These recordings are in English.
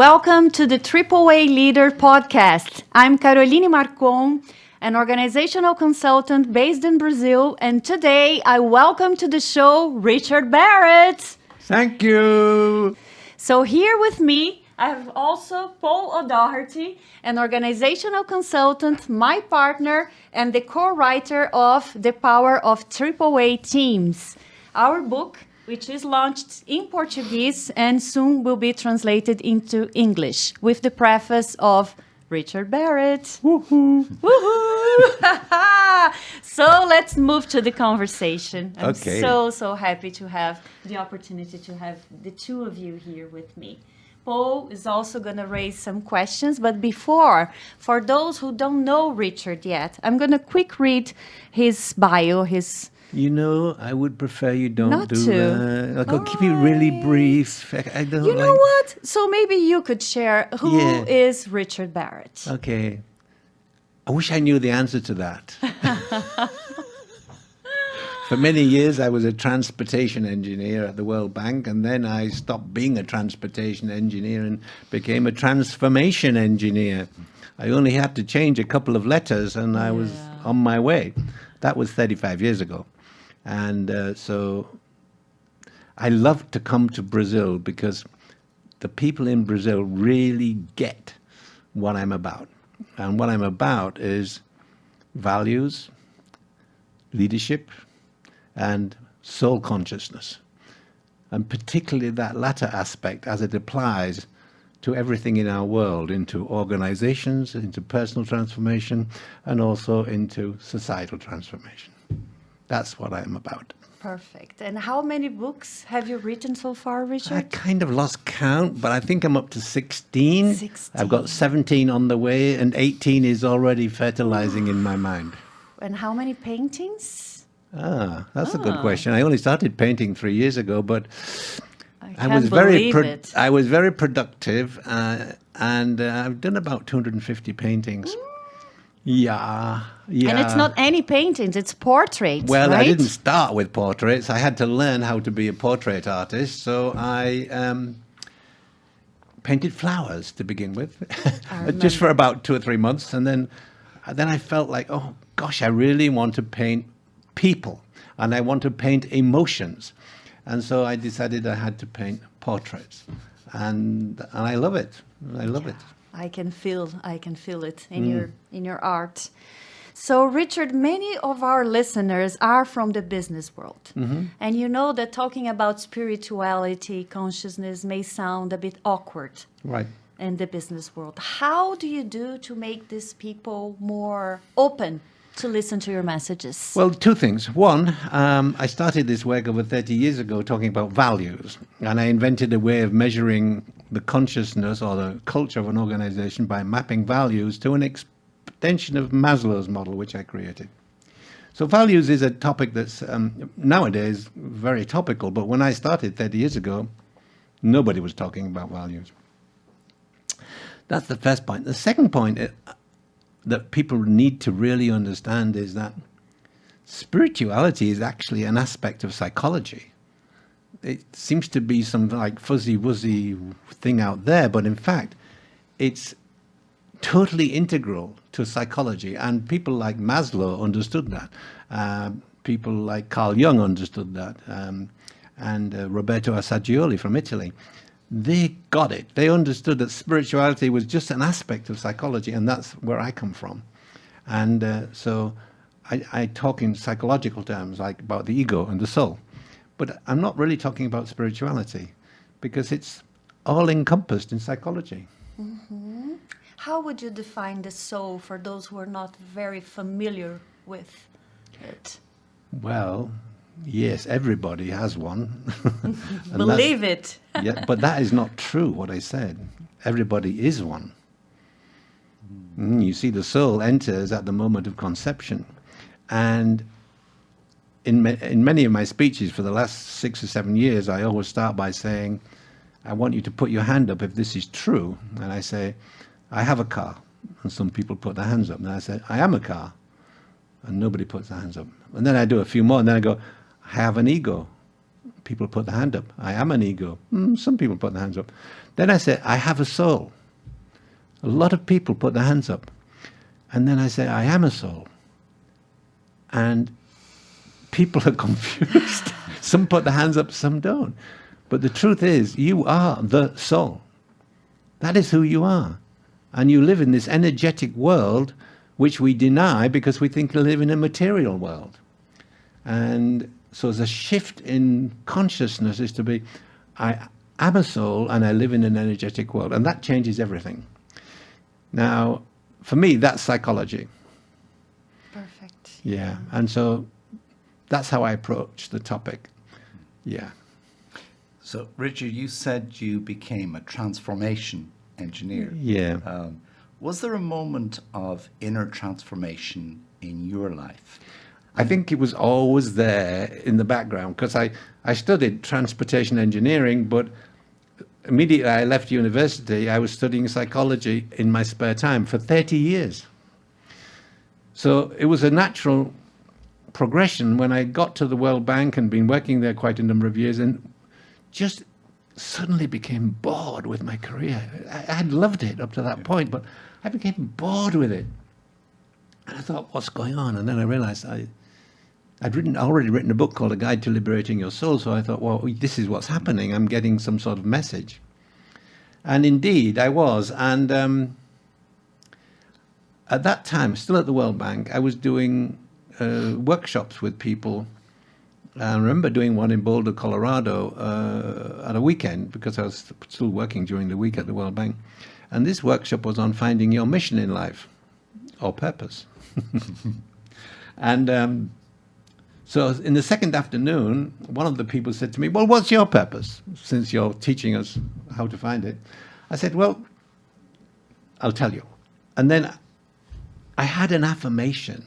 Welcome to the AAA Leader podcast. I'm Caroline Marcon, an organizational consultant based in Brazil, and today I welcome to the show Richard Barrett. Thank you. So here with me, I have also Paul O'Doherty, an organizational consultant, my partner, and the co-writer of The Power of AAA Teams, our book, which is launched in Portuguese and soon will be translated into English, with the preface of Richard Barrett. Woohoo! Woohoo! So let's move to the conversation. I'm Okay. so happy to have the opportunity to have the two of you here with me. Paul is also going to raise some questions, but before, for those who don't know Richard yet, I'm going to quick read his bio, You know, I would prefer you don't Not do to. that. Like, I'll keep it really brief. I don't You know like... what? So maybe you could share who Yeah. is Richard Barrett. Okay. I wish I knew the answer to that. For many years, I was a transportation engineer at the World Bank, and then I stopped being a transportation engineer and became a transformation engineer. I only had to change a couple of letters, and I was on my way. That was 35 years ago. And so I love to come to Brazil because the people in Brazil really get what I'm about. And what I'm about is values, leadership, and soul consciousness. And particularly that latter aspect as it applies to everything in our world, into organizations, into personal transformation, and also into societal transformation. That's what I'm about. Perfect. And how many books have you written so far, I Richard? kind of lost count, but I think I'm up to 16. 16. I've got 17 on the way, and 18 is already fertilizing in my mind. And how many paintings? That's a good question. I only started painting 3 years ago, but I can't believe it. I was very productive, and I've done about 250 paintings. Yeah. And it's not any paintings, it's portraits, Well, right? I didn't start with portraits. I had to learn how to be a portrait artist, so I painted flowers to begin with, just for about 2 or 3 months, and then I felt like, oh gosh, I really want to paint people, and I want to paint emotions, and so I decided I had to paint portraits, and I love it. I love it. I can feel it in your art. So, Richard, many of our listeners are from the business world. And you know that talking about spirituality, consciousness may sound a bit awkward Right. in the business world. How do you do to make these people more open to listen to your messages? Well, two things. One, I started this work over 30 years ago talking about values, and I invented a way of measuring the consciousness or the culture of an organization by mapping values to an extension of Maslow's model, which I created. So values is a topic that's nowadays very topical, but when I started 30 years ago, nobody was talking about values. That's the first point. The second point that people need to really understand is that spirituality is actually an aspect of psychology. It seems to be some like fuzzy-wuzzy thing out there, but in fact, it's totally integral to psychology. And people like Maslow understood that. People like Carl Jung understood that. And Roberto Assagioli from Italy. They got it. They understood that spirituality was just an aspect of psychology, and that's where I come from. And so I talk in psychological terms, like about the ego and the soul. But I'm not really talking about spirituality, because it's all encompassed in psychology. Mm-hmm. How would you define the soul for those who are not very familiar with it? Well, yes, everybody has one. Believe it. Yeah, but that is not true, what I said. Everybody is one. You see, the soul enters at the moment of conception. And in many of my speeches for the last 6 or 7 years, I always start by saying, I want you to put your hand up if this is true. And I say, I have a car. And some people put their hands up. And I say, I am a car. And nobody puts their hands up. And then I do a few more, and then I go, I have an ego. People put their hand up. I am an ego. Some people put their hands up. Then I said, I have a soul. A lot of people put their hands up. And then I say, I am a soul. And people are confused. Some put their hands up, some don't. But the truth is, you are the soul. That is who you are. And you live in this energetic world which we deny because we think we live in a material world. And so there's a shift in consciousness is to be, I am a soul and I live in an energetic world. And that changes everything. Now, for me, that's psychology. Perfect. Yeah. And so that's how I approach the topic. Yeah. So, Richard, you said you became a transformation engineer. Yeah. Was there a moment of inner transformation in your life? I think it was always there in the background because I studied transportation engineering, but immediately I left university, I was studying psychology in my spare time for 30 years. So it was a natural progression when I got to the World Bank and been working there quite a number of years and just suddenly became bored with my career. I had loved it up to that point, but I became bored with it. And I thought, what's going on? And then I realized I'd already written a book called A Guide to Liberating Your Soul, so I thought, well, this is what's happening. I'm getting some sort of message. And indeed, I was. And at that time, still at the World Bank, I was doing workshops with people. I remember doing one in Boulder, Colorado, at a weekend, because I was still working during the week at the World Bank. And this workshop was on finding your mission in life, or purpose. And so in the second afternoon, one of the people said to me, well, what's your purpose, since you're teaching us how to find it? I said, well, I'll tell you. And then I had an affirmation,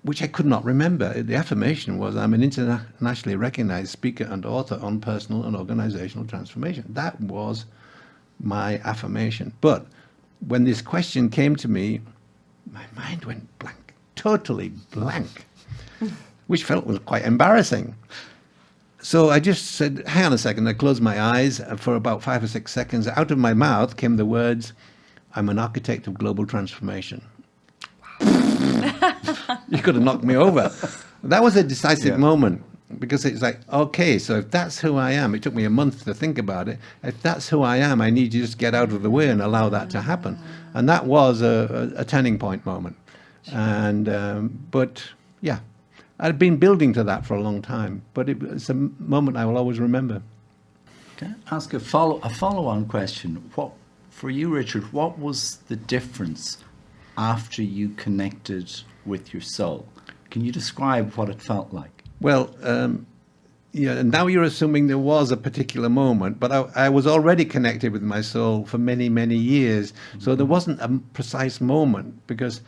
which I could not remember. The affirmation was, I'm an internationally recognized speaker and author on personal and organizational transformation. That was my affirmation. But when this question came to me, my mind went blank, totally blank, which felt quite embarrassing. So I just said, hang on a second. I closed my eyes for about 5 or 6 seconds. Out of my mouth came the words, I'm an architect of global transformation. You could have knocked me over. That was a decisive moment, because it's like, okay, so if that's who I am, it took me a month to think about it. If that's who I am, I need to just get out of the way and allow that to happen. And that was a turning point moment. And, but yeah, I'd been building to that for a long time, but it's a moment I will always remember. Can I ask a follow-on question? For you, Richard, what was the difference after you connected with your soul? Can you describe what it felt like? Well, yeah, now you're assuming there was a particular moment, but I was already connected with my soul for many, many years. So there wasn't a precise moment, because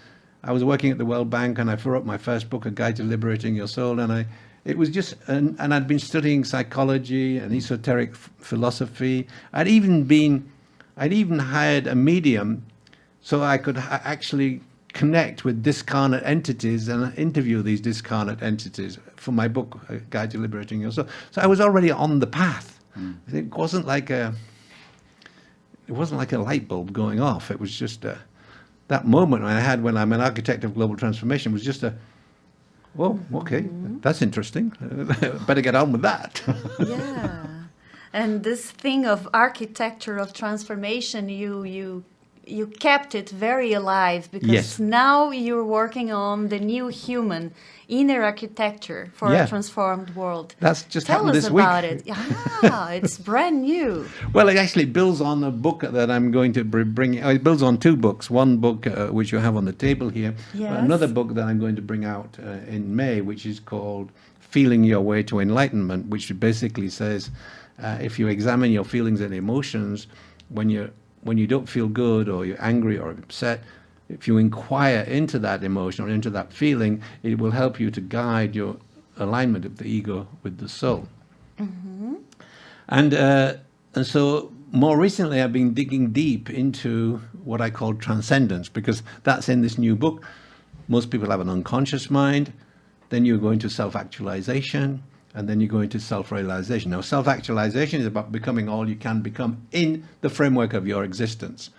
I was working at the World Bank and I wrote my first book, A Guide to Liberating Your Soul, and it was just, and I'd been studying psychology and esoteric philosophy. I'd even hired a medium so I could actually connect with discarnate entities and interview these discarnate entities for my book, A Guide to Liberating Your Soul. So I was already on the path. It wasn't like a light bulb going off. It was just that moment I had when I'm an architect of global transformation was just oh, okay, that's interesting. Better get on with that. Yeah. And this thing of architecture of transformation, you kept it very alive, because now you're working on the new human inner architecture for a transformed world. That's just Tell happened us this week. about it. Yeah, it's brand new. Well, it actually builds on a book that I'm going to bring. It builds on 2 books. One book, which you have on the table here. Yes. Another book that I'm going to bring out in May, which is called Feeling Your Way to Enlightenment, which basically says, if you examine your feelings and emotions, when you don't feel good or you're angry or upset, if you inquire into that emotion or into that feeling, it will help you to guide your alignment of the ego with the soul. And so more recently I've been digging deep into what I call transcendence, because that's in this new book. Most people have an unconscious mind, then you go into self-actualization, And then you go into self-realization. Now, self-actualization is about becoming all you can become in the framework of your existence,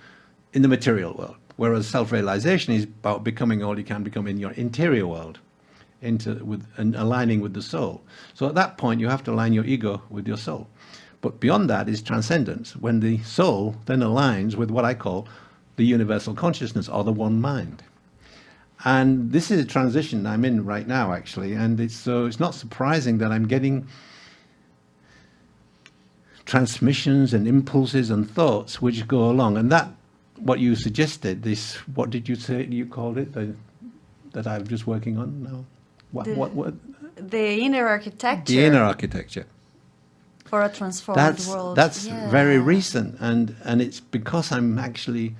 in the material world. Whereas self-realization is about becoming all you can become in your interior world, and aligning with the soul. So at that point, you have to align your ego with your soul. But beyond that is transcendence, when the soul then aligns with what I call the universal consciousness, or the one mind. And this is a transition I'm in right now, actually, and it's not surprising that I'm getting transmissions and impulses and thoughts which go along. And that, what you suggested, this, what did you say you called it, that I'm just working on now? What? The inner architecture. The inner architecture. For a transformed world. That's very recent, and it's because I'm actually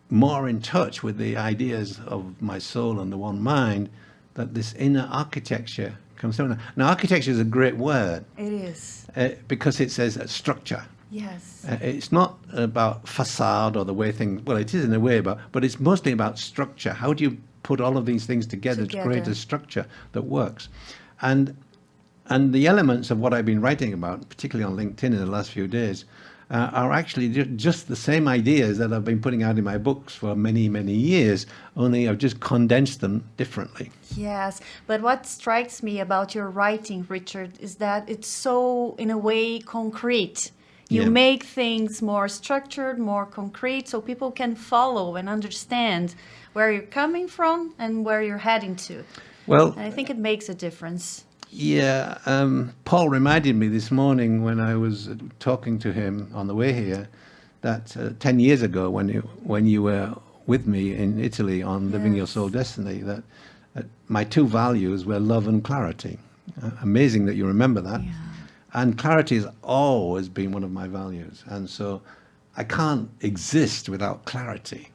more in touch with the ideas of my soul and the one mind that this inner architecture comes down. Now, architecture is a great word. It is. Because it says structure. Yes. It's not about facade or the way things, well, it is in a way, but it's mostly about structure. How do you put all of these things together to create a structure that works? And the elements of what I've been writing about, particularly on LinkedIn in the last few days, are actually just the same ideas that I've been putting out in my books for many, many years, only I've just condensed them differently. Yes, but what strikes me about your writing, Richard, is that it's so, in a way, concrete. You make things more structured, more concrete, so people can follow and understand where you're coming from and where you're heading to. Well, and I think it makes a difference. Yeah, Paul reminded me this morning when I was talking to him on the way here that 10 years ago when you were with me in Italy on Living Your Soul Destiny, that my two values were love and clarity. Amazing that you remember that. Yeah. And clarity has always been one of my values. And so I can't exist without clarity.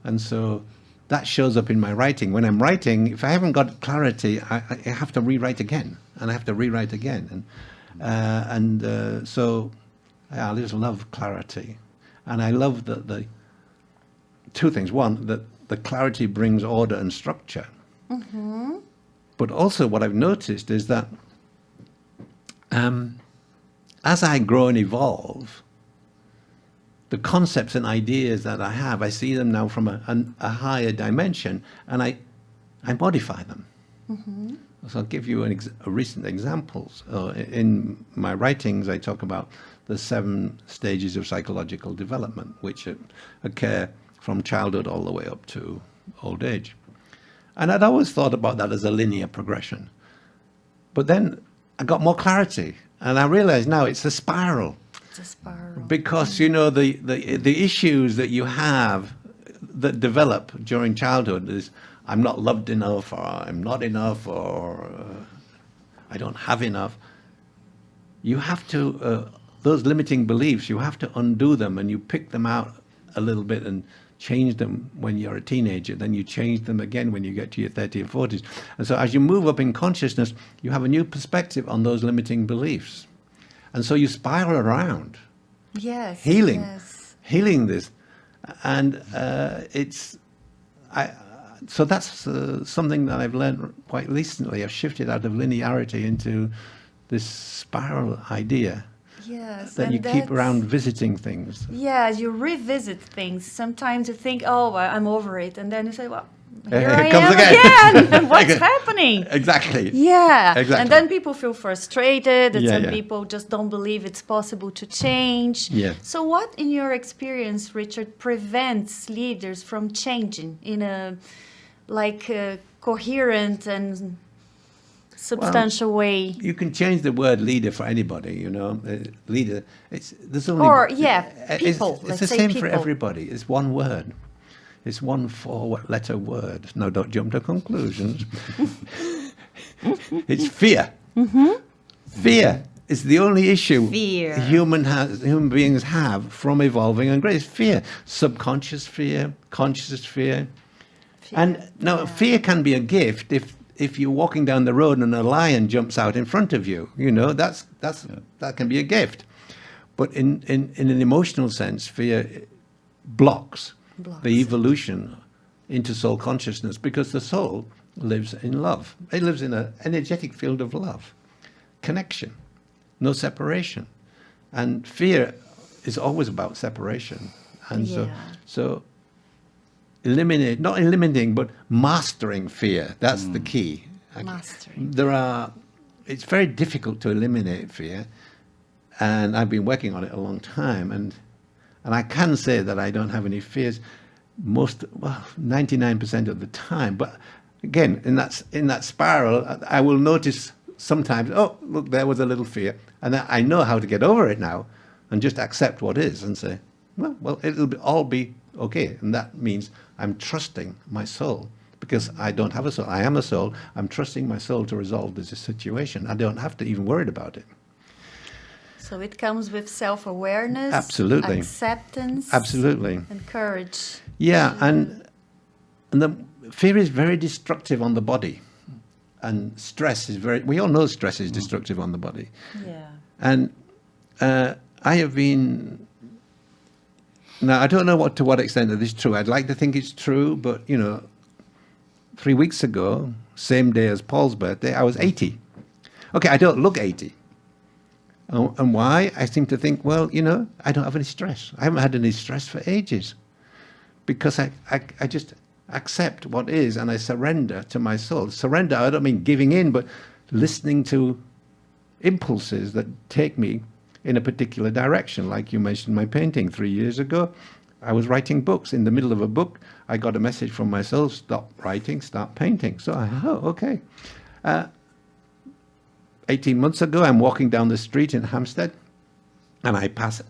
And so that shows up in my writing. When I'm writing, if I haven't got clarity, I have to rewrite again, and I have to rewrite again. So I just love clarity. And I love the two things. One, that the clarity brings order and structure. Mm-hmm. But also what I've noticed is that as I grow and evolve, the concepts and ideas that I have, I see them now from a higher dimension, and I modify them. Mm-hmm. So I'll give you a recent examples. In my writings, I talk about the 7 stages of psychological development, which occur from childhood all the way up to old age. And I'd always thought about that as a linear progression. But then I got more clarity, and I realize now it's a spiral. It's a spiral. Because, you know, the issues that you have that develop during childhood is I'm not loved enough, or I'm not enough, or I don't have enough. You have to, those limiting beliefs, you have to undo them, and you pick them out a little bit and change them when you're a teenager. Then you change them again when you get to your 30s and 40s. And so as you move up in consciousness, you have a new perspective on those limiting beliefs. And so you spiral around. Yes. Healing this. And so that's something that I've learned quite recently. I've shifted out of linearity into this spiral idea. Yes. That you keep around visiting things. Yeah, you revisit things. Sometimes you think, oh, I'm over it. And then you say, well, here I am again. What's happening? Exactly. Yeah. Exactly. And then people feel frustrated, and some yeah. people just don't believe it's possible to change. Yeah. So what, in your experience, Richard, prevents leaders from changing in a coherent and substantial way? You can change the word leader for anybody, you know. Leader, there's only... people. It's the same for everybody. It's one word. It's one 4-letter word. No, don't jump to conclusions. It's fear. Mm-hmm. Fear is the only issue human beings have from evolving and growing. It's fear. Subconscious fear, conscious fear. And now fear can be a gift if you're walking down the road and a lion jumps out in front of you. You know, that can be a gift. But in an emotional sense, fear blocks the evolution into soul consciousness, because the soul lives in love. It lives in an energetic field of love. connection, no separation. And fear is always about separation. And so not eliminating, but mastering fear. That's the key. Mastering. It's very difficult to eliminate fear. And I've been working on it a long time. And I can say that I don't have any fears 99% of the time. But again, in that spiral, I will notice sometimes, oh, look, there was a little fear. And I know how to get over it now and just accept what is and say, well, it'll all be okay. And that means I'm trusting my soul because I don't have a soul. I am a soul. I'm trusting my soul to resolve this situation. I don't have to even worry about it. So it comes with self-awareness, absolutely, acceptance, absolutely, and courage. Yeah, and the fear is very destructive on the body, and stress is we all know stress is destructive on the body. Yeah. And I have been. Now I don't know to what extent that is true. I'd like to think it's true, but 3 weeks ago, same day as Paul's birthday, I was 80. Okay, I don't look 80. And why? I seem to think, well, I don't have any stress. I haven't had any stress for ages because I just accept what is and I surrender to my soul. Surrender, I don't mean giving in, but listening to impulses that take me in a particular direction. Like you mentioned my painting 3 years ago. I was writing books. In the middle of a book, I got a message from my soul, stop writing, start painting. So okay. 18 months ago, I'm walking down the street in Hampstead, and I pass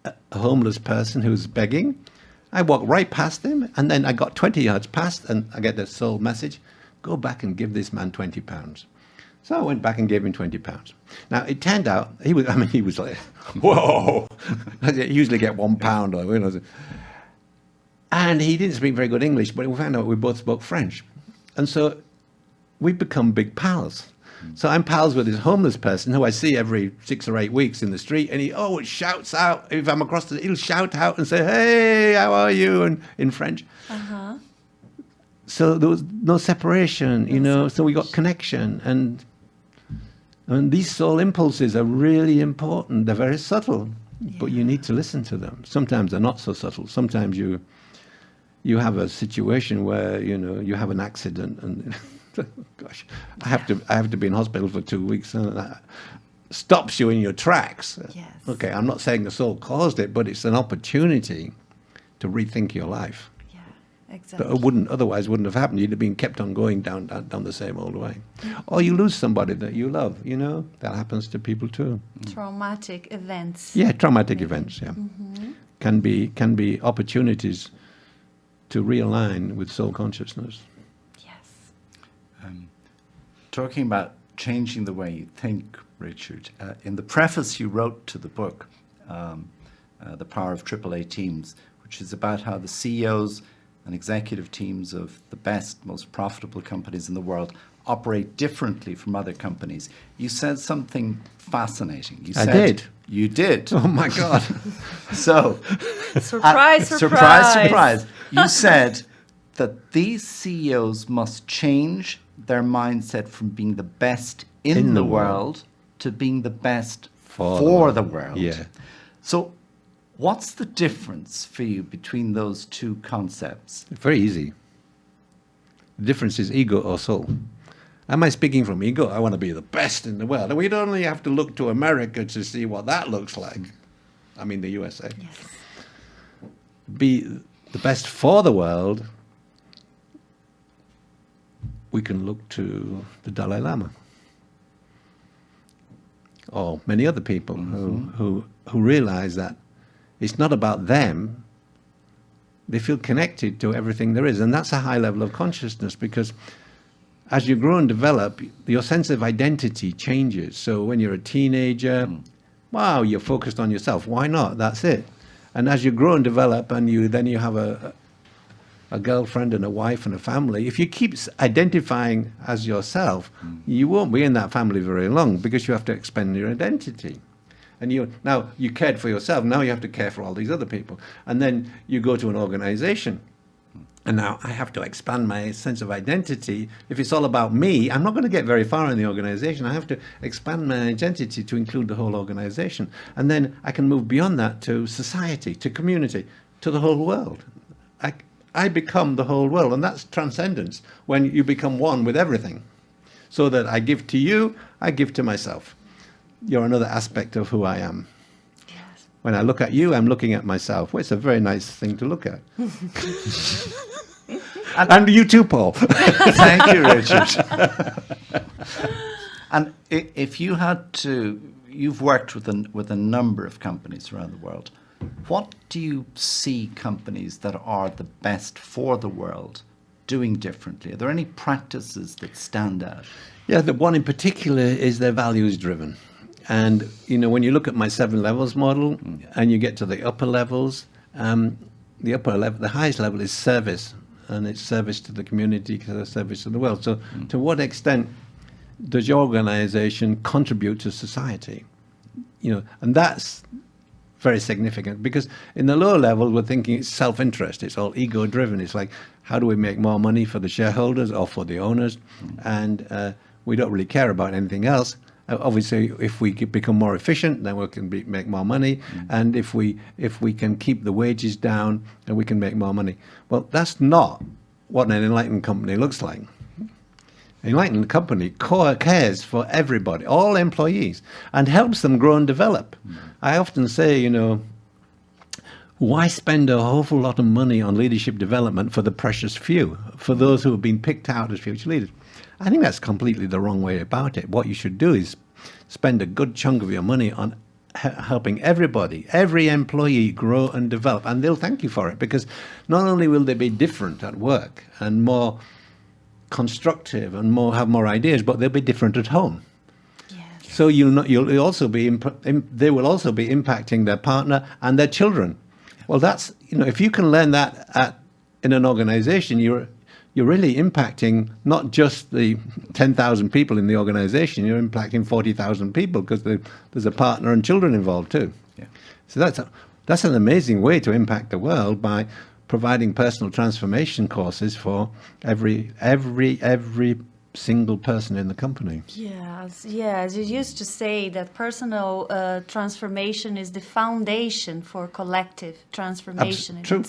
a homeless person who's begging. I walk right past him, and then I got 20 yards past, and I get the soul message, go back and give this man £20. So I went back and gave him £20. Now, it turned out, he was like, whoa. I usually get £1. And he didn't speak very good English, but we found out we both spoke French. And so we've become big pals. So I'm pals with this homeless person who I see every 6 or 8 weeks in the street, and he always shouts out. If I'm across he'll shout out and say, "Hey, how are you?" and in French. Uh-huh. So there was no separation, So we got connection, and these soul impulses are really important. They're very subtle, but you need to listen to them. Sometimes they're not so subtle. Sometimes you have a situation where you have an accident and. Gosh, I have to be in hospital for 2 weeks, and that stops you in your tracks. Yes. Okay, I'm not saying the soul caused it, but it's an opportunity to rethink your life. Yeah, exactly. That otherwise wouldn't have happened. You'd have been kept on going down the same old way. Or you lose somebody that you love. That happens to people too. Traumatic events. Yeah, traumatic events. Yeah, can be opportunities to realign with soul consciousness. Talking about changing the way you think, Richard, in the preface you wrote to the book, The Power of AAA Teams, which is about how the CEOs and executive teams of the best, most profitable companies in the world operate differently from other companies. You said something fascinating. I did. You did. Oh, my God. So, surprise. Surprise. You said that these CEOs must change their mindset from being the best in the world to being the best for the world. Yeah. So what's the difference for you between those two concepts? Very easy. The difference is ego or soul. Am I speaking from ego? I want to be the best in the world. And we don't only have to look to America to see what that looks like. I mean, the USA. Yes. Be the best for the world. We can look to the Dalai Lama or many other people who realize that it's not about them. They feel connected to everything there is. And that's a high level of consciousness, because as you grow and develop, your sense of identity changes. So when you're a teenager, wow, you're focused on yourself. Why not? That's it. And as you grow and develop, and you have a girlfriend and a wife and a family, if you keep identifying as yourself, you won't be in that family very long, because you have to expand your identity. And now you cared for yourself, now you have to care for all these other people. And then you go to an organization, And now I have to expand my sense of identity. If it's all about me, I'm not going to get very far in the organization. I have to expand my identity to include the whole organization. And then I can move beyond that to society, to community, to the whole world. I become the whole world, and that's transcendence, when you become one with everything. So that I give to you, I give to myself. You're another aspect of who I am. Yes. When I look at you, I'm looking at myself. Well, it's a very nice thing to look at. And you too, Paul. Thank you, Richard. And if you had to, you've worked with a number of companies around the world. What do you see companies that are the best for the world doing differently? Are there any practices that stand out? Yeah, the one in particular is they're values driven. And, you know, when you look at my 7 levels model and you get to the upper levels, the highest level is service. And it's service to the community, service to the world. So to what extent does your organization contribute to society? You know, and that's very significant, because in the lower level, we're thinking it's self-interest. It's all ego-driven. It's like, how do we make more money for the shareholders or for the owners? And we don't really care about anything else. Obviously, if we become more efficient, then we can make more money. And if we can keep the wages down, then we can make more money. Well, that's not what an enlightened company looks like. An enlightened company cares for everybody, all employees, and helps them grow and develop. I often say, you know, why spend a whole lot of money on leadership development for the precious few, for those who have been picked out as future leaders? I think that's completely the wrong way about it. What you should do is spend a good chunk of your money on helping everybody, every employee grow and develop, and they'll thank you for it, because not only will they be different at work and more constructive and have more ideas, but they'll be different at home. Yes. So you'll also be they will also be impacting their partner and their children. Well, that's, you know, if you can learn that in an organization, you're really impacting not just the 10,000 people in the organization, you're impacting 40,000 people, because there's a partner and children involved too. Yeah. So that's an amazing way to impact the world, by providing personal transformation courses for every single person in the company. Yes, yes. You used to say that personal transformation is the foundation for collective transformation. True.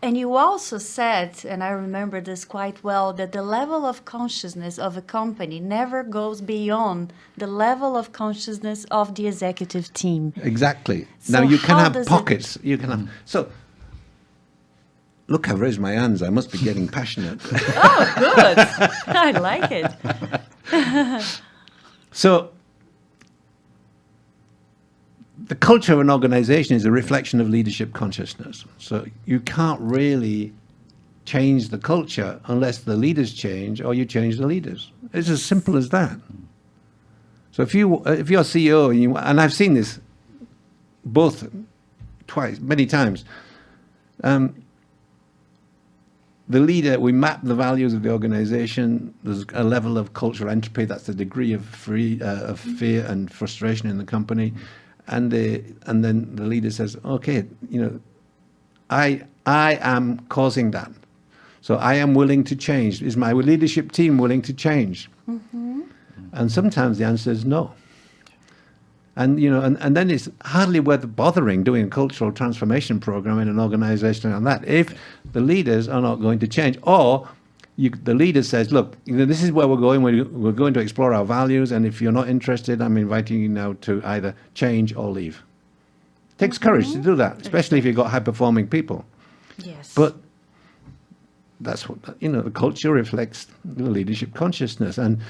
And you also said, and I remember this quite well, that the level of consciousness of a company never goes beyond the level of consciousness of the executive team. Exactly. So now you can how have does pockets. You can have so. Look, I've raised my hands. I must be getting passionate. Oh, good. I like it. So, the culture of an organization is a reflection of leadership consciousness. So you can't really change the culture unless the leaders change or you change the leaders. It's as simple as that. So if you're CEO, and I've seen this many times, the leader, we map the values of the organization. There's a level of cultural entropy. That's the degree of fear and frustration in the company. And then the leader says, okay, you know, I am causing that. So I am willing to change. Is my leadership team willing to change? Mm-hmm. And sometimes the answer is no. And, you know, and then it's hardly worth bothering doing a cultural transformation program in an organization on that if the leaders are not going to change. Or the leader says, look, you know, this is where we're going. We're going to explore our values. And if you're not interested, I'm inviting you now to either change or leave. It takes courage to do that, especially if you've got high-performing people. Yes. But that's what, you know, the culture reflects the leadership consciousness. And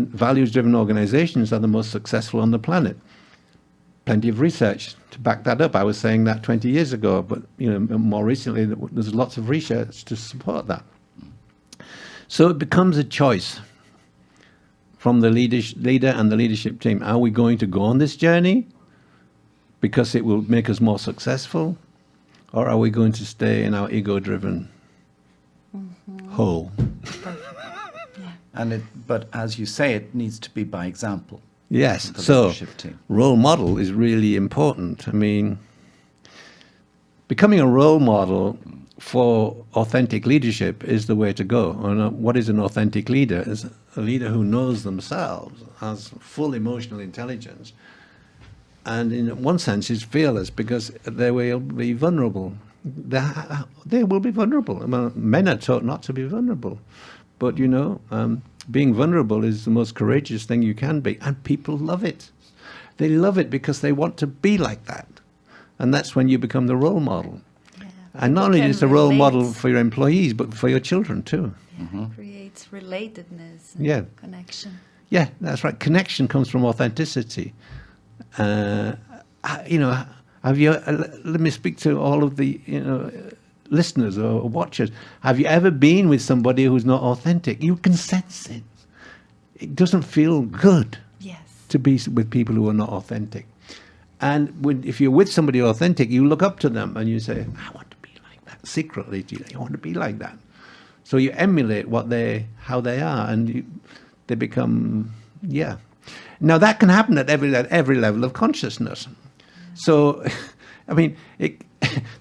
values-driven organizations are the most successful on the planet. Plenty of research to back that up. I was saying that 20 years ago, but, you know, more recently, there's lots of research to support that. So it becomes a choice from the leader and the leadership team. Are we going to go on this journey because it will make us more successful? Or are we going to stay in our ego-driven hole? But as you say, it needs to be by example. Yes, The so leadership team. role model is really important. I mean, becoming a role model for authentic leadership is the way to go. And what is an authentic leader? Is a leader who knows themselves, has full emotional intelligence, and in one sense is fearless because they will be vulnerable. They will be vulnerable. Well, men are taught not to be vulnerable, but being vulnerable is the most courageous thing you can be, and people love it. They love it because they want to be like that, and that's when you become the role model. And not only is the role model for your employees, but for your children too. Yeah, it creates relatedness and connection. Yeah, that's right. Connection comes from authenticity. Have you? Let me speak to all of the listeners or watchers. Have you ever been with somebody who's not authentic? You can sense it. It doesn't feel good. Yes. To be with people who are not authentic. And if you're with somebody authentic, you look up to them and you say, I want to be like that. Secretly, you want to be like that. So you emulate how they are, and they become, Now that can happen at every level of consciousness. So, I mean,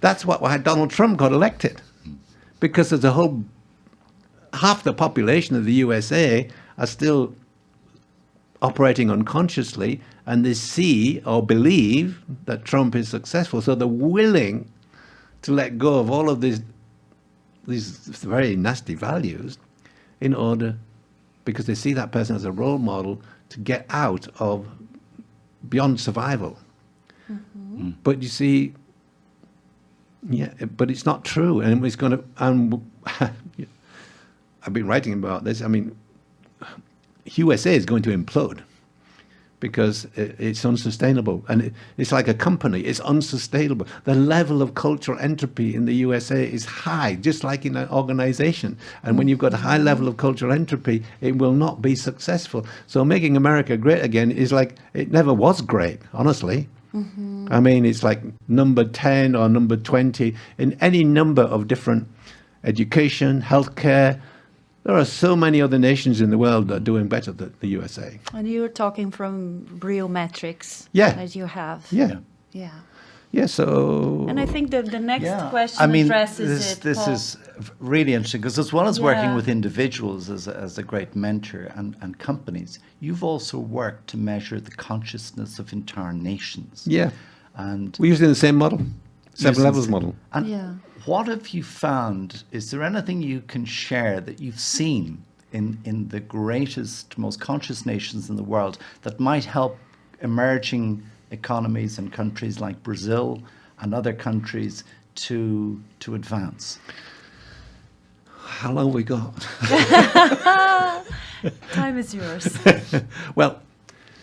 that's why Donald Trump got elected. Because there's half the population of the USA are still operating unconsciously, and they see or believe that Trump is successful. So they're willing to let go of all of these very nasty values because they see that person as a role model to get out of beyond survival. Mm-hmm. But you see, but it's not true, and it's going to. I've been writing about this. I mean, USA is going to implode because it's unsustainable, and it's like a company. It's unsustainable. The level of cultural entropy in the USA is high, just like in an organization. And when you've got a high level of cultural entropy, it will not be successful. So making America great again is like it never was great, honestly. Mm-hmm. I mean, it's like number 10 or number 20 in any number of different education, healthcare. There are so many other nations in the world that are doing better than the USA. And you're talking from real metrics that you have. Yeah. Yeah. Yeah, so... And I think that the next question addresses this is really interesting, because as well as working with individuals as a great mentor and companies, you've also worked to measure the consciousness of entire nations. Yeah. And we're using the same model, 7 levels model. And what have you found? Is there anything you can share that you've seen in the greatest, most conscious nations in the world that might help emerging economies and countries like Brazil and other countries to advance? How long have we got? Time is yours. Well,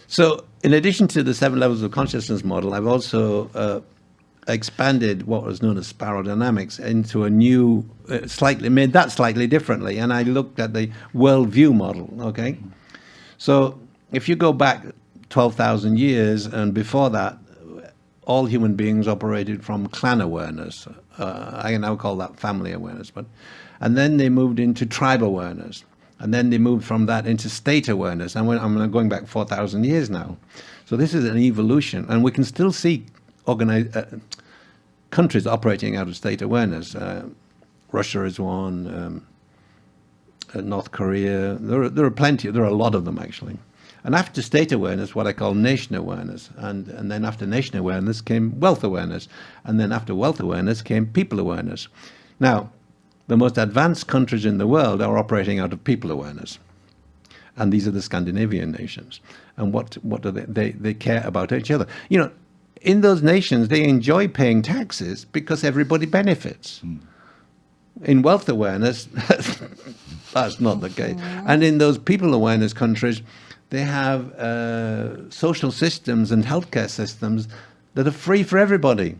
so in addition to the 7 levels of consciousness model, I've also expanded what was known as spiral dynamics into a new, made that slightly differently, and I looked at the worldview model. Okay, so if you go back 12,000 years, and before that, all human beings operated from clan awareness. I now call that family awareness, and then they moved into tribe awareness, and then they moved from that into state awareness. And I'm going back 4,000 years now, so this is an evolution, and we can still see countries operating out of state awareness. Russia is one, North Korea. There are plenty. There are a lot of them actually. And after state awareness, what I call nation awareness, and then after nation awareness came wealth awareness, and then after wealth awareness came people awareness. Now, the most advanced countries in the world are operating out of people awareness, and these are the Scandinavian nations. And what do they care about each other? In those nations, they enjoy paying taxes because everybody benefits. In wealth awareness, that's not the case. And in those people awareness countries, they have social systems and healthcare systems that are free for everybody.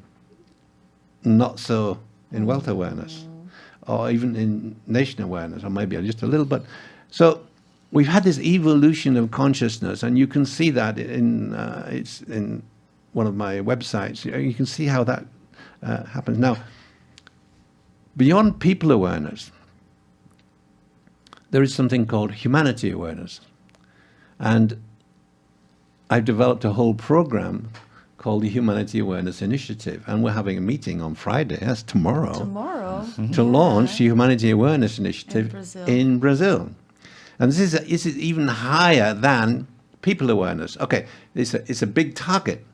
Not so in wealth awareness, or even in nation awareness, or maybe just a little bit. So we've had this evolution of consciousness, and you can see that it's in one of my websites. You can see how that happens. Now, beyond people awareness, there is something called humanity awareness. And I've developed a whole program called the Humanity Awareness Initiative. And we're having a meeting on Friday, that's tomorrow, Tomorrow. to launch the Humanity Awareness Initiative Brazil. in Brazil. And this is even higher than people awareness. Okay, it's a big target.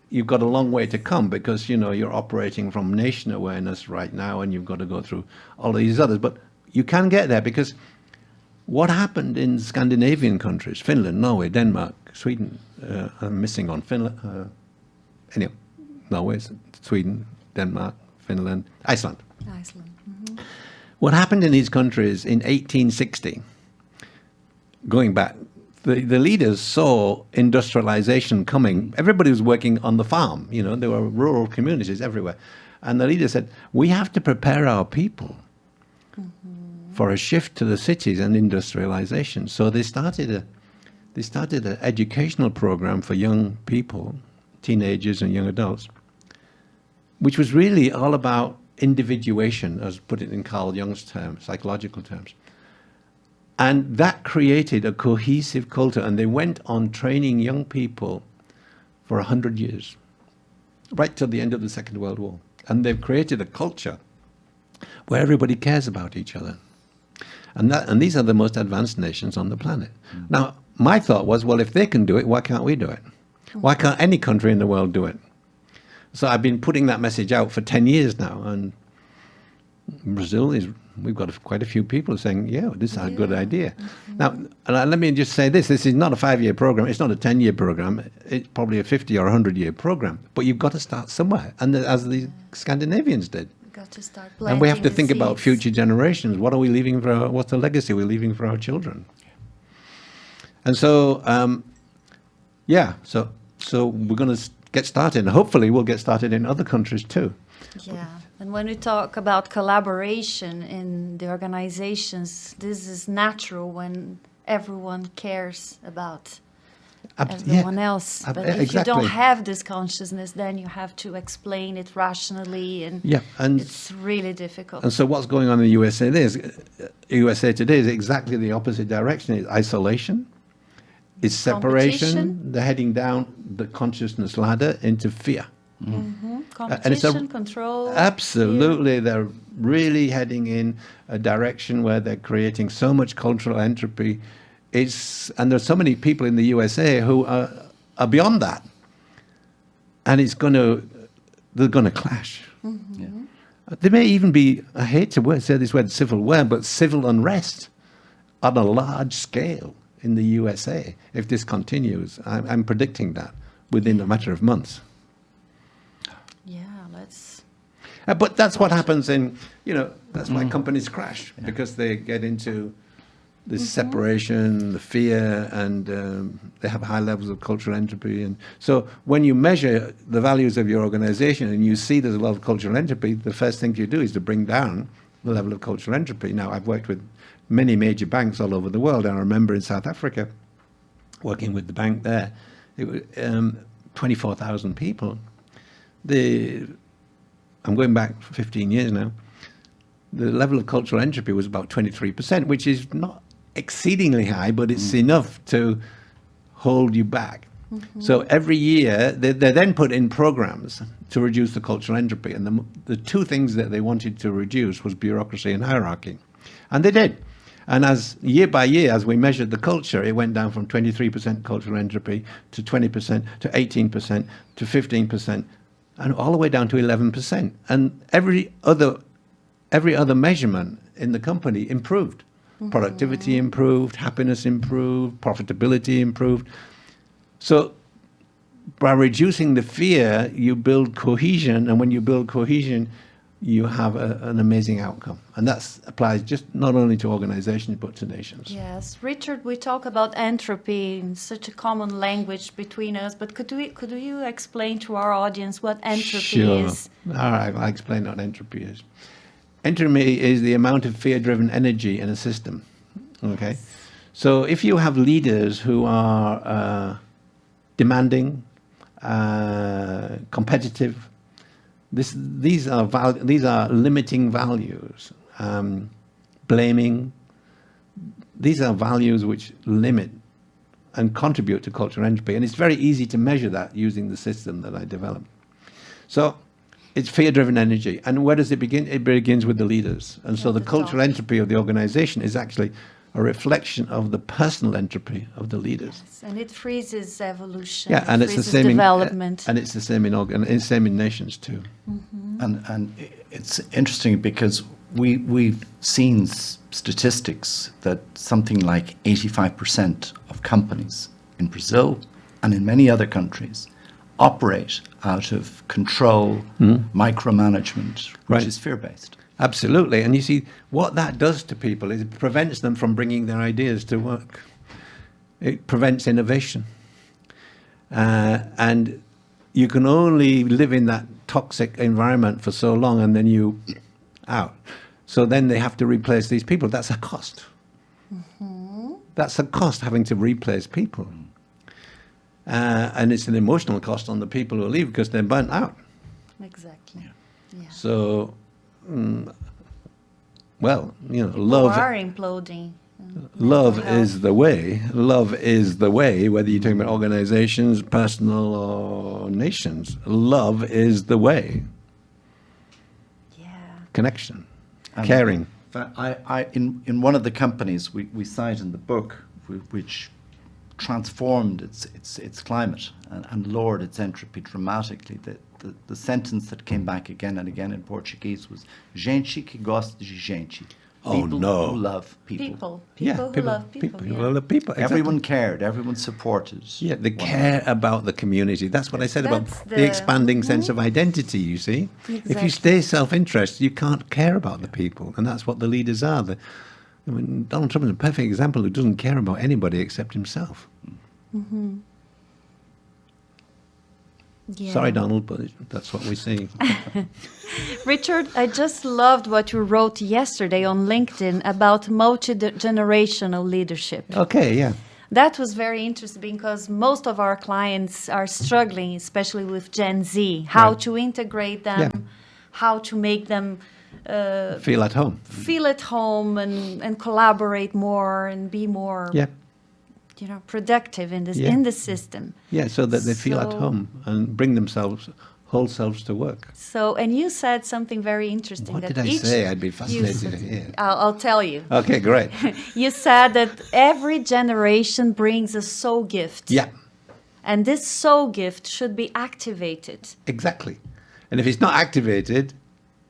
You've got a long way to come because, you know, you're operating from nation awareness right now and you've got to go through all of these others. But you can get there because what happened in Scandinavian countries, Finland, Norway, Denmark, Sweden, I'm missing on Finland, anyway, Norway, Sweden, Denmark, Finland, Iceland. Iceland. Mhm. What happened in these countries in 1860, going back, the leaders saw industrialization coming. Everybody was working on the farm, you know, there were rural communities everywhere. And the leaders said, we have to prepare our people for a shift to the cities and industrialization. So they started an educational program for young people, teenagers and young adults, which was really all about individuation, as put it in Carl Jung's terms, psychological terms. And that created a cohesive culture, and they went on training young people for 100 years, right till the end of the Second World War. And they've created a culture where everybody cares about each other. And these are the most advanced nations on the planet. Now, my thought was, well, if they can do it, why can't we do it? Why can't any country in the world do it? So I've been putting that message out for 10 years now, and Brazil we've got quite a few people saying, yeah, this is a good idea. Now, let me just say this is not a 5-year program, it's not a 10-year program, it's probably a 50 or 100-year program, but you've got to start somewhere, and as the Scandinavians did. Got to start And we have to planting think the about seeds. future generations. What are we leaving for what's the legacy we're leaving for our children? And so, so we're going to get started, and hopefully we'll get started in other countries too. Yeah, and when we talk about collaboration in the organizations, this is natural when everyone cares about everyone else. But if you exactly. don't have this consciousness, then you have to explain it rationally, and it's really difficult. And so what's going on in the USA today is exactly the opposite direction. It's isolation, it's separation, Competition. they're heading down the consciousness ladder into fear. Competition, control. Absolutely, they're really heading in a direction where they're creating so much cultural entropy. And there's so many people in the USA who are beyond that, and they're going to clash. Yeah. There may even be, I hate to say this word, civil war, but civil unrest on a large scale in the USA if this continues. I'm predicting that within a matter of months. Yeah, let's. But that's what happens that's why companies crash, because they get into this separation, the fear, and they have high levels of cultural entropy. And so when you measure the values of your organization and you see there's a lot of cultural entropy, the first thing you do is to bring down the level of cultural entropy. Now, I've worked with many major banks all over the world, and I remember in South Africa, working with the bank there, it was 24,000 people. I'm going back 15 years now. The level of cultural entropy was about 23%, which is not exceedingly high, but it's enough to hold you back. So every year, they then put in programs to reduce the cultural entropy. And the two things that they wanted to reduce was bureaucracy and hierarchy. And they did. And as year by year, as we measured the culture, it went down from 23% cultural entropy to 20%, to 18%, to 15%, and all the way down to 11%. And every other measurement in the company improved. Productivity improved, happiness improved, profitability improved. So by reducing the fear, you build cohesion, and when you build cohesion, you have an amazing outcome. And that applies just not only to organizations, but to nations. Yes, Richard, we talk about entropy in such a common language between us, but could you explain to our audience what entropy is? All right, I'll explain what entropy is. Entropy is the amount of fear-driven energy in a system. Okay, so if you have leaders who are demanding, competitive, these are limiting values. Blaming, these are values which limit and contribute to cultural entropy. And it's very easy to measure that using the system that I developed. So it's fear-driven energy. And where does it begin? It begins with the leaders. And so the cultural entropy of the organization is actually a reflection of the personal entropy of the leaders. Yes, and it freezes evolution. Yeah, and it's the same development. and it's the same in nations too. And it's interesting because we've seen statistics that something like 85% of companies in Brazil and in many other countries operate out of control, micromanagement, which Right. is fear-based. Absolutely. And you see, what that does to people is it prevents them from bringing their ideas to work. It prevents innovation. And you can only live in that toxic environment for so long and then you out. So then they have to replace these people. That's a cost. That's a cost, having to replace people. And it's an emotional cost on the people who leave because they're burnt out. Exactly. Yeah. So, well, you know, People love are imploding. love Mental health. is the way. Love is the way, whether you're talking about organizations, personal, or nations. Love is the way. Yeah. Connection, And caring. In one of the companies we cite in the book, which transformed its climate and lowered its entropy dramatically, the sentence that came back again and again in Portuguese was gente que gosta de gente. Oh, People no. who love people. People who love people. People yeah. who love people. Exactly. Everyone cared, everyone supported. Yeah, they one care another. about the community. That's what I said about That's the expanding sense of identity, you see. If Exactly. you stay self-interested, you can't care about the people. And that's what the leaders are. I mean, Donald Trump is a perfect example who doesn't care about anybody except himself. Yeah. Sorry, Donald, but that's what we see. Richard, I just loved what you wrote yesterday on LinkedIn about multi-generational leadership. Okay, yeah. That was very interesting because most of our clients are struggling, especially with Gen Z, how Right. to integrate them, Yeah. how to make them Feel at home. feel at home and collaborate more and be more, Yeah. productive in this Yeah. in the system. Yeah, so that they feel at So- home and bring themselves, whole selves to work. So, and you said something very interesting. What that did I each- say? I'd be you fascinated said- to hear. I'll tell you. Okay, great. You said that every generation brings a soul gift. Yeah, And this soul gift should be activated. exactly. And if it's not activated,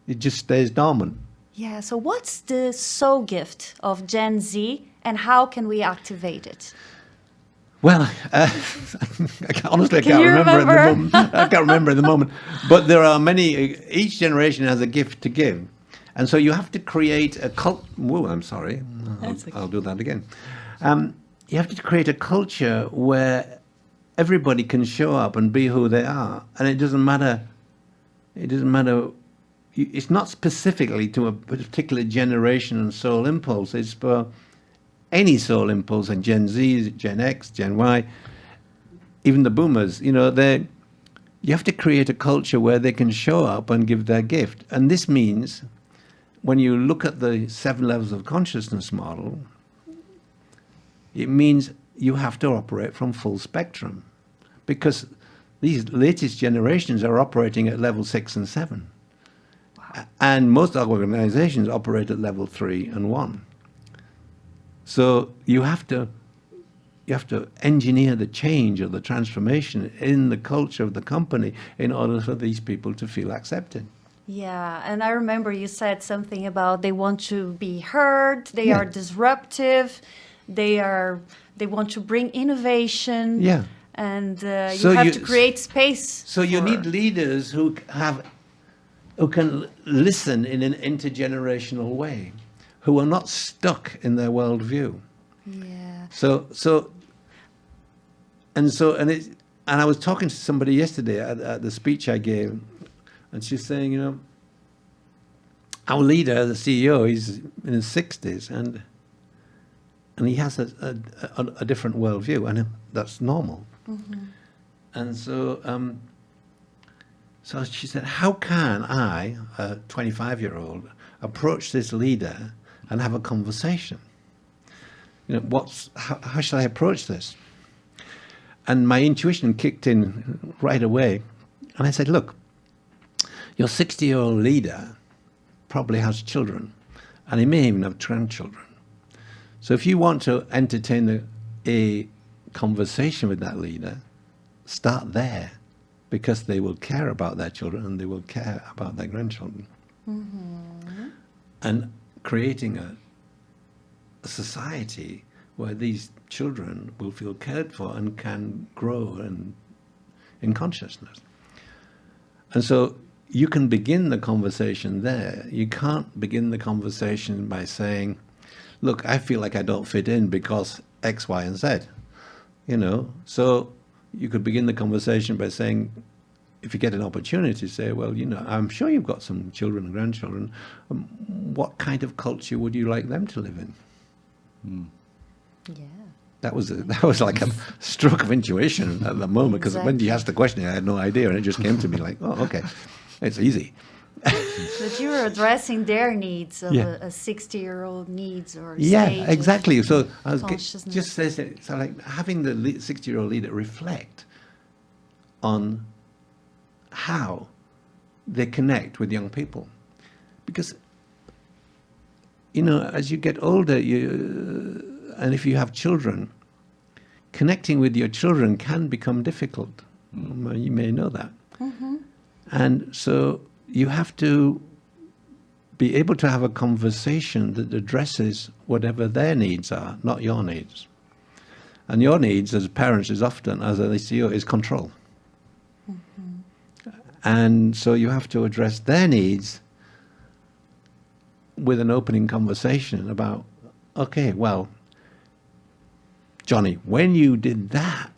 it just stays dormant. Yeah, so what's the soul gift of Gen Z and how can we activate it? Well, honestly, I Can can't you remember at the remember? moment. I can't remember at the moment. But there are many. Each generation has a gift to give, and so you have to create a cult. Whoa, I'm sorry. I'll do that again. You have to create a culture where everybody can show up and be who they are, and it doesn't matter. It doesn't matter. It's not specifically to a particular generation and soul impulse. It's for any soul impulse, and Gen Z, Gen X, Gen Y, even the boomers, you have to create a culture where they can show up and give their gift. And this means, when you look at the 7 levels of consciousness model, it means you have to operate from full spectrum, because these latest generations are operating at level 6 and 7. And most organizations operate at level 3 and 1. So you have to engineer the change or the transformation in the culture of the company in order for these people to feel accepted. Yeah, and I remember you said something about they want to be heard, they Yeah. are disruptive, they want to bring innovation. Yeah. And So you have you- to create space. So you for- need leaders who can listen in an intergenerational way, who are not stuck in their worldview. Yeah. And I was talking to somebody yesterday at the speech I gave, and she's saying, our leader, the CEO, he's in his 60s, and he has a different worldview, and that's normal. Mm-hmm. And so she said, how can I, a 25-year-old, approach this leader and have a conversation? How shall I approach this? And my intuition kicked in right away. And I said, look, your 60-year-old leader probably has children, and he may even have grandchildren. So if you want to entertain a conversation with that leader, start there, because they will care about their children and they will care about their grandchildren. Mm-hmm. And creating a society where these children will feel cared for and can grow in consciousness. And so you can begin the conversation there. You can't begin the conversation by saying, look, I feel like I don't fit in because X, Y, and Z. So you could begin the conversation by saying, if you get an opportunity, say, well, I'm sure you've got some children and grandchildren. What kind of culture would you like them to live in? Mm. Yeah. That was like a stroke of intuition at the moment, because when you asked the question, I had no idea, and it just came to me like, oh, okay, it's easy. But you were addressing their needs of Yeah. a 60-year-old needs or Yeah, stage exactly. of So I was consciousness. just says it. So like having the 60-year-old leader reflect on how they connect with young people, because as you get older, and if you have children, connecting with your children can become difficult. You may know that. Mm-hmm. And so you have to be able to have a conversation that addresses whatever their needs are, not your needs. And your needs as parents is often, as an CEO, is control. Mm-hmm. And so you have to address their needs with an opening conversation about, okay, well, Johnny, when you did that,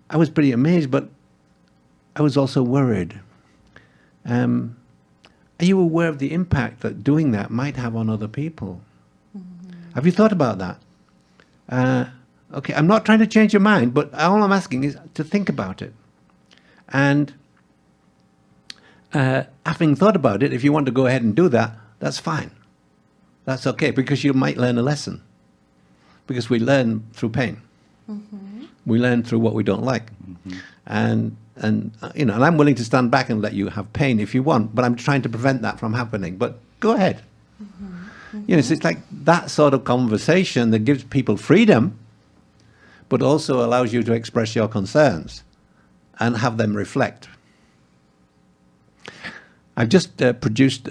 I was pretty amazed, but I was also worried. Are you aware of the impact that doing that might have on other people? Mm-hmm. Have you thought about that? Okay, I'm not trying to change your mind, but all I'm asking is to think about it. And having thought about it, if you want to go ahead and do that, that's fine. That's okay, because you might learn a lesson. Because we learn through pain. Mm-hmm. We learn through what we don't like. Mm-hmm. And I'm willing to stand back and let you have pain if you want, but I'm trying to prevent that from happening. But go ahead. Mm-hmm. Mm-hmm. So it's like that sort of conversation that gives people freedom, but also allows you to express your concerns and have them reflect. I've just produced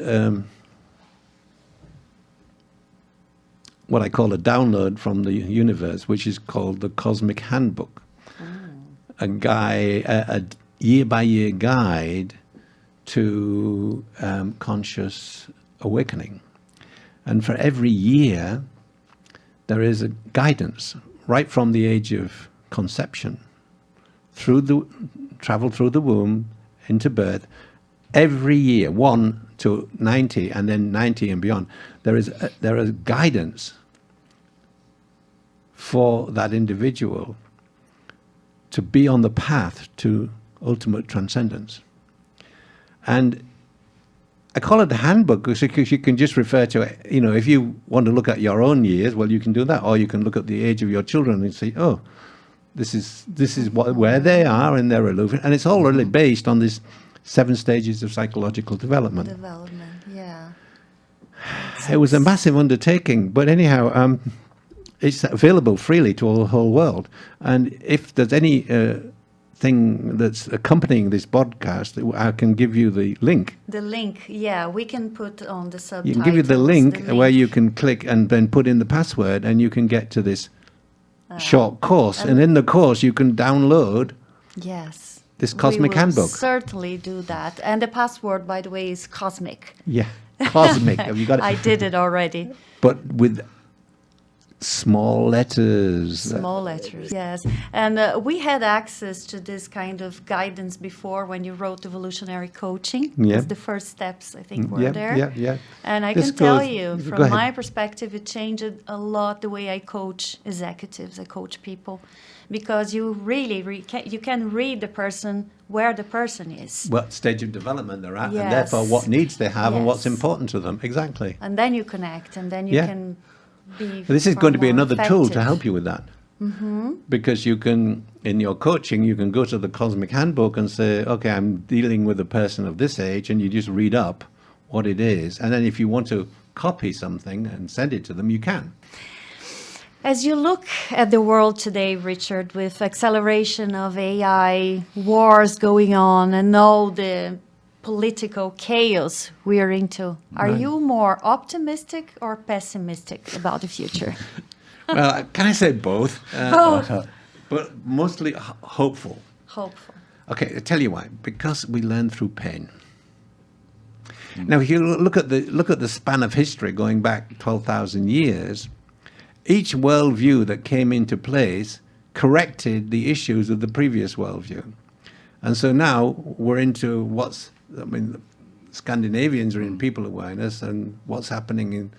what I call a download from the universe, which is called the Cosmic Handbook. A year-by-year guide to conscious awakening. And for every year, there is a guidance, right from the age of conception, travel through the womb, into birth. Every year, 1 to 90, and then 90 and beyond, there is guidance for that individual to be on the path to ultimate transcendence. And I call it the handbook because you can just refer to it. If you want to look at your own years, well, you can do that, or you can look at the age of your children and say, oh, this is where they are in their evolution, and it's all really based on these 7 stages of psychological development. Yeah. It was a massive undertaking, but anyhow, it's available freely to the whole world. And if there's any thing that's accompanying this podcast, I can give you the link. The link, yeah, we can put on the subtitles. You can give you the link where you can click and then put in the password, and you can get to this short course. And in the course, you can download this Cosmic Handbook. We will certainly do that. And the password, by the way, is cosmic. Yeah, cosmic. Have you got it? I did it already. But with small letters. Small letters, yes. And we had access to this kind of guidance before when you wrote Evolutionary Coaching. Yeah. The first steps, I think, were there. Yeah. And I can tell you, from my perspective, it changed a lot the way I coach executives, I coach people. Because you really you can read the person where the person is. What stage of development they're at, and therefore what needs they have and what's important to them. Exactly. And then you connect, and then you can be This is going to be another tool to effective. help you with that. Because you can, in your coaching, you can go to the Cosmic Handbook and say, okay, I'm dealing with a person of this age, and you just read up what it is. And then if you want to copy something and send it to them, you can. As you look at the world today, Richard, with acceleration of AI, wars going on, and all the political chaos we're into, are you more optimistic or pessimistic about the future? Well, can I say both? Both. But mostly hopeful. Hopeful. Okay, I'll tell you why. Because we learn through pain. Now, if you look at the span of history going back 12,000 years, each worldview that came into place corrected the issues of the previous worldview. And so now we're into Scandinavians are in people awareness, and what's happening in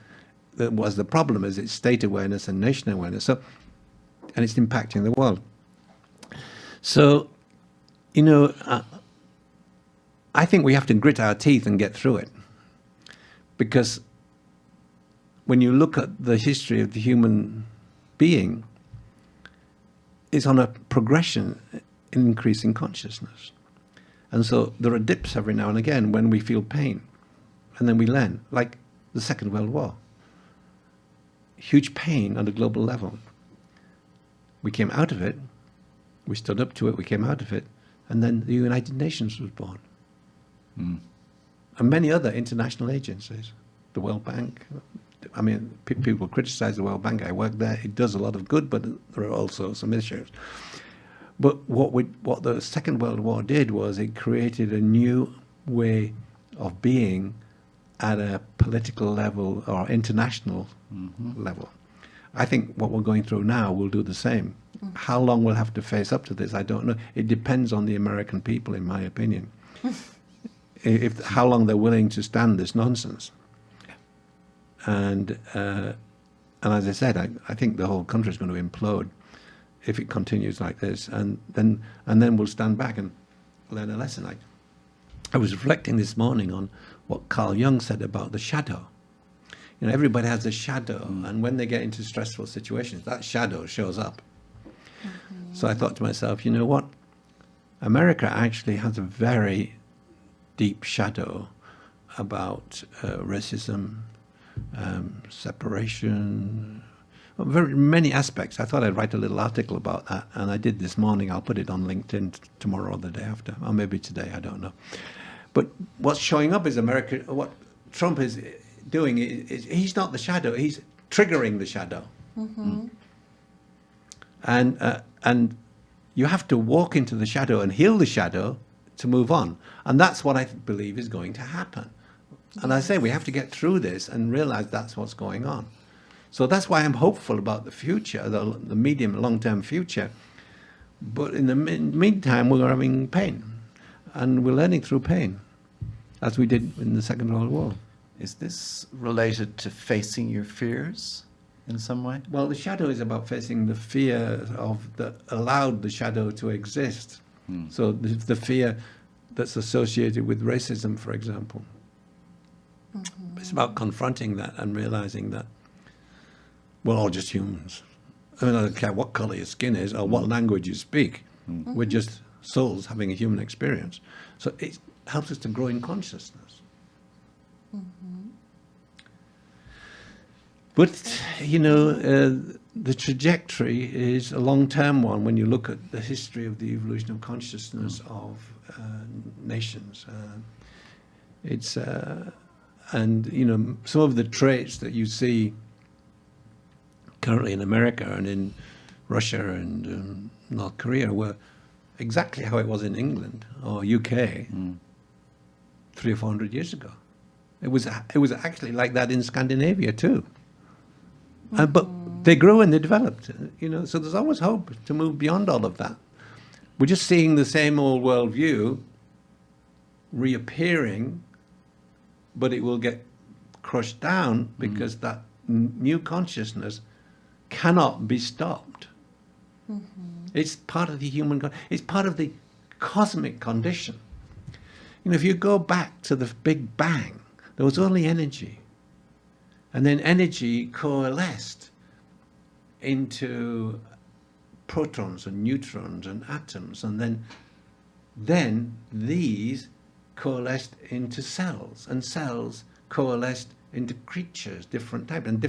was the problem is it's state awareness and nation awareness. So, and it's impacting the world. So, I think we have to grit our teeth and get through it. Because when you look at the history of the human being, it's on a progression in increasing consciousness. And so there are dips every now and again when we feel pain. And then we learn, like the Second World War. Huge pain on a global level. We came out of it, we stood up to it, we came out of it, and then the United Nations was born. And many other international agencies, the World Bank. I mean, people criticize the World Bank. I work there. It does a lot of good, but there are also some issues. But what the Second World War did was it created a new way of being at a political level or international level. I think what we're going through now will do the same. How long we'll have to face up to this, I don't know. It depends on the American people, in my opinion. How long they're willing to stand this nonsense. And as I said, I think the whole country is going to implode if it continues like this, and then we'll stand back and learn a lesson. I was reflecting this morning on what Carl Jung said about the shadow. Everybody has a shadow, and when they get into stressful situations, that shadow shows up. So I thought to myself, you know what? America actually has a very deep shadow about racism, separation, very many aspects. I thought I'd write a little article about that, and I did this morning. I'll put it on LinkedIn tomorrow or the day after, or maybe today, I don't know. But what's showing up is America. What Trump is doing is he's not the shadow; he's triggering the shadow. And you have to walk into the shadow and heal the shadow to move on, and that's what I believe is going to happen. And I say we have to get through this and realize that's what's going on. So that's why I'm hopeful about the future, the medium and long-term future. But in the meantime, we're having pain. And we're learning through pain, as we did in the Second World War. Is this related to facing your fears in some way? Well, the shadow is about facing the fear that allowed the shadow to exist. So the fear that's associated with racism, for example. It's about confronting that and realizing that we're all just humans. I mean, I don't care what color your skin is or what language you speak. We're just souls having a human experience. So it helps us to grow in consciousness. But, the trajectory is a long-term one when you look at the history of the evolution of consciousness of nations. And some of the traits that you see currently in America and in Russia and North Korea were exactly how it was in England or UK 300 or 400 years ago. It was actually like that in Scandinavia too. But they grew and they developed, so there's always hope to move beyond all of that. We're just seeing the same old worldview reappearing, but it will get crushed down because that new consciousness cannot be stopped. It's part of the human, it's part of the cosmic condition. If you go back to the Big Bang, there was only energy. And then energy coalesced into protons and neutrons and atoms, and then these coalesced into cells, and cells coalesced into creatures, different types, and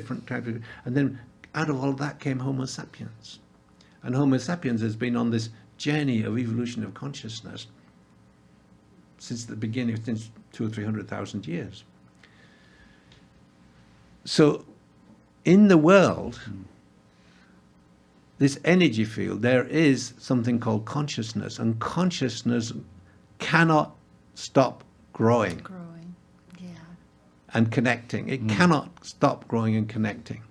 then out of all that came Homo sapiens. And Homo sapiens has been on this journey of evolution of consciousness since the beginning, since 200,000 or 300,000 years. So in the world, this energy field, there is something called consciousness, and consciousness cannot stop growing Growing. Yeah. and connecting. It cannot stop growing and connecting.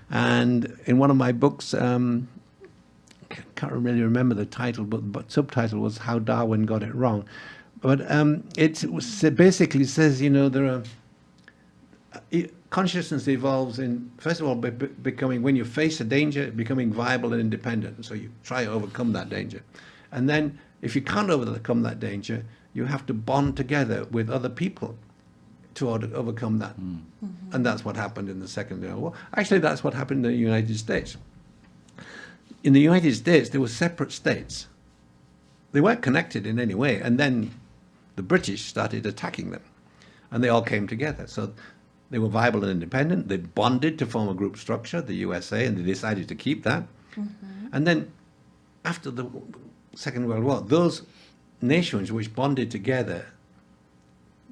And in one of my books, can't really remember the title, but subtitle was How Darwin Got It Wrong. But it basically says, there are consciousness evolves in, first of all, becoming, when you face a danger, becoming viable and independent. So you try to overcome that danger. And then if you can't overcome that danger, you have to bond together with other people to overcome that. And that's what happened in the Second World War. Actually, that's what happened in the United States. In the United States, there were separate states. They weren't connected in any way. And then the British started attacking them. And they all came together. So they were viable and independent. They bonded to form a group structure, the USA, and they decided to keep that. And then after the Second World War, those nations which bonded together,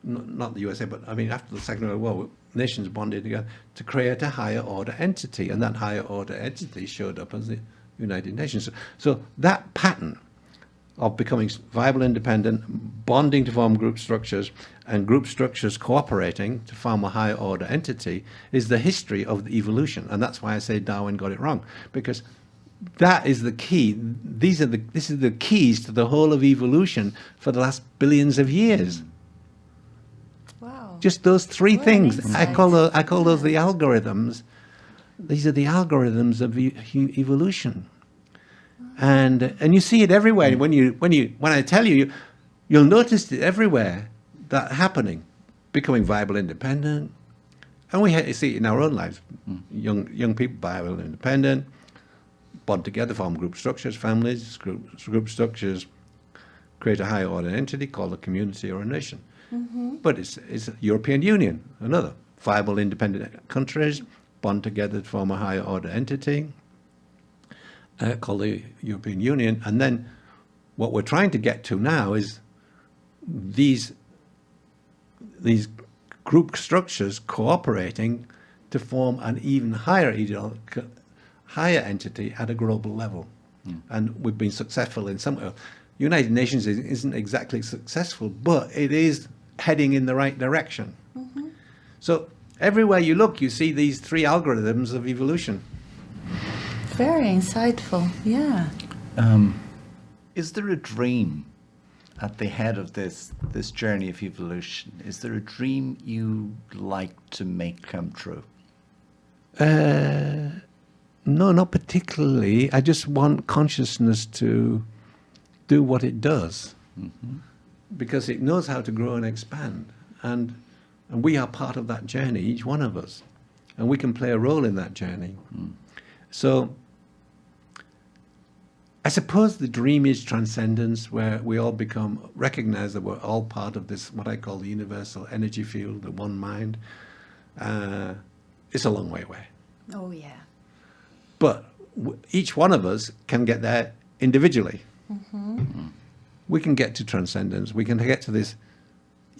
not the USA, but after the Second World War, nations bonded together to create a higher order entity. And that higher order entity showed up as the United Nations. So that pattern of becoming viable, independent, bonding to form group structures, and group structures cooperating to form a higher order entity is the history of the evolution. And that's why I say Darwin got it wrong, because that is the key. This is the keys to the whole of evolution for the last billions of years. Wow. Just those three What an things. insight. I call those the algorithms. These are the algorithms of evolution. And you see it everywhere. When I tell you, you'll notice it everywhere, that happening, becoming viable, independent. And we see it in our own lives. Young people, viable, and independent, bond together, form group structures, families, group structures, create a higher order entity called a community or a nation. But it's European Union, another. Viable, independent countries bond together to form a higher order entity called the European Union. And then what we're trying to get to now is these group structures cooperating to form an even higher entity at a global level. And we've been successful in some. United Nations isn't exactly successful, but it is heading in the right direction. So everywhere you look, you see these three algorithms of evolution. Very insightful. Yeah. Is there a dream at the head of this journey of evolution? Is there a dream you'd like to make come true? No, not particularly. I just want consciousness to do what it does, because it knows how to grow and expand. And we are part of that journey, each one of us. And we can play a role in that journey. So I suppose the dream is transcendence, where we all recognize that we're all part of this, what I call the universal energy field, the one mind. It's a long way away. Oh, yeah. But each one of us can get there individually. We can get to transcendence. We can get to this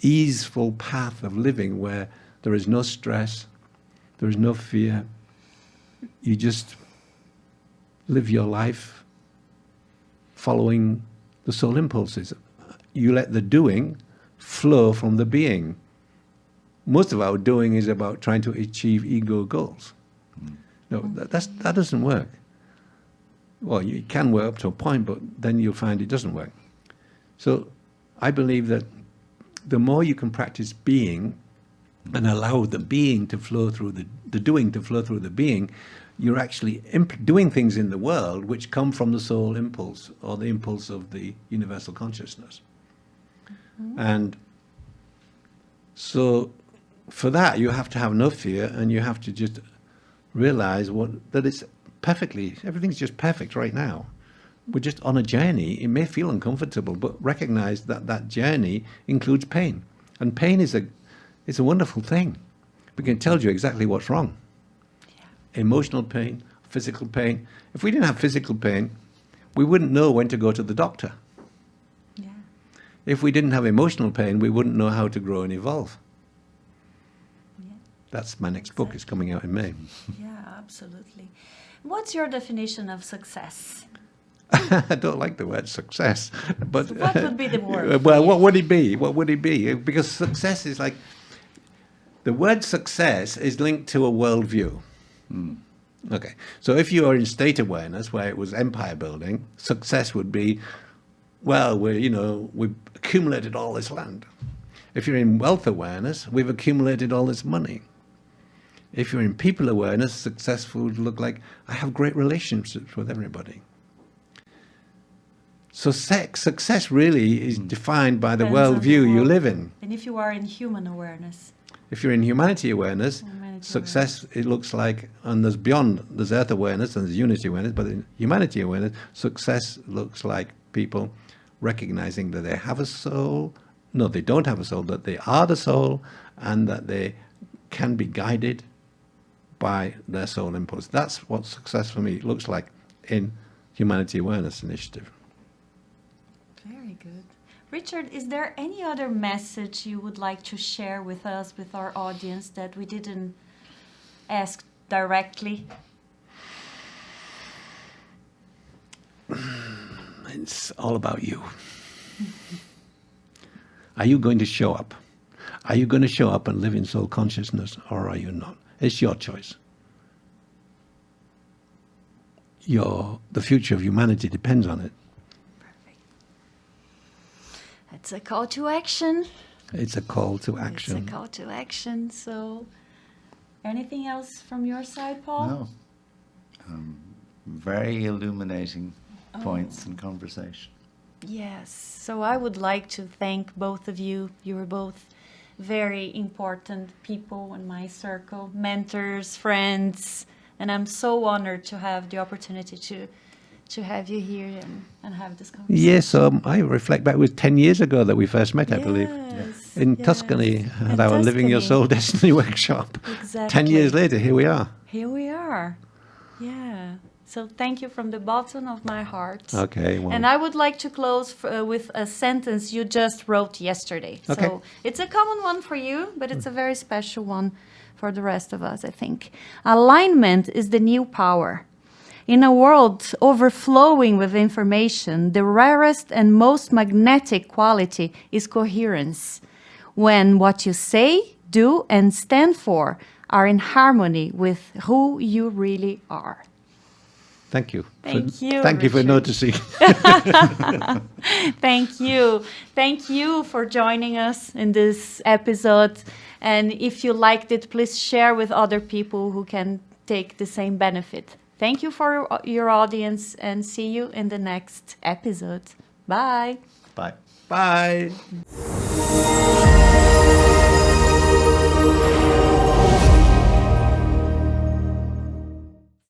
easeful path of living where there is no stress, there is no fear. You just live your life following the soul impulses. You let the doing flow from the being. Most of our doing is about trying to achieve ego goals. No, that doesn't work. Well, you can work up to a point, but then you'll find it doesn't work. So I believe that the more you can practice being and allow the being to flow through the doing to flow through the being, you're actually doing things in the world which come from the soul impulse or the impulse of the universal consciousness. And so for that, you have to have no fear, and you have to just realize that it's everything's just perfect right now. We're just on a journey. It may feel uncomfortable, but recognize that that journey includes pain. And pain is a wonderful thing. Because it tells you exactly what's wrong. Yeah. Emotional pain, physical pain. If we didn't have physical pain, we wouldn't know when to go to the doctor. Yeah. If we didn't have emotional pain, we wouldn't know how to grow and evolve. Yeah. That's my next book. It's coming out in May. Yeah, absolutely. What's your definition of success? I don't like the word success, but So what would be the word? Well, what would it be? What would it be? Because success is like, the word success is linked to a worldview. Mm. Okay, so if you are in state awareness, where it was empire building, success would be, well, we've accumulated all this land. If you're in wealth awareness, we've accumulated all this money. If you're in people awareness, success would look like, I have great relationships with everybody. So success really is defined by the worldview you live in. And if you are in human awareness? If you're in humanity awareness, success, it looks like, and there's earth awareness and there's unity awareness, but in humanity awareness, success looks like people recognizing that they have a soul, no, they don't have a soul, that they are the soul, and that they can be guided by their soul impulse. That's what success for me looks like in Humanity Awareness Initiative. Very good. Richard, is there any other message you would like to share with us, with our audience, that we didn't ask directly? It's all about you. Are you going to show up? Are you going to show up and live in soul consciousness, or are you not? It's your choice. The future of humanity depends on it. Perfect. It's a call to action. It's a call to action. It's a call to action. So, anything else from your side, Paul? No. Very illuminating points in conversation. Yes. So I would like to thank both of you. You were both very important people in my circle, mentors, friends, and I'm so honored to have the opportunity to have you here and have this conversation. Yes, I reflect back, it was 10 years ago that we first met, I believe. Yes, in Tuscany, at our Living Your Soul Destiny workshop. Exactly. 10 years later, here we are. Here we are. Yeah. So thank you from the bottom of my heart. Okay. Well. And I would like to close with a sentence you just wrote yesterday. Okay. So it's a common one for you, but it's a very special one for the rest of us, I think. Alignment is the new power. In a world overflowing with information, the rarest and most magnetic quality is coherence. When what you say, do, and stand for are in harmony with who you really are. Thank you. Thank you. Thank you for Richard. noticing. Thank you. Thank you for joining us in this episode. And if you liked it, please share with other people who can take the same benefit. Thank you for your audience and see you in the next episode. Bye. Bye. Bye.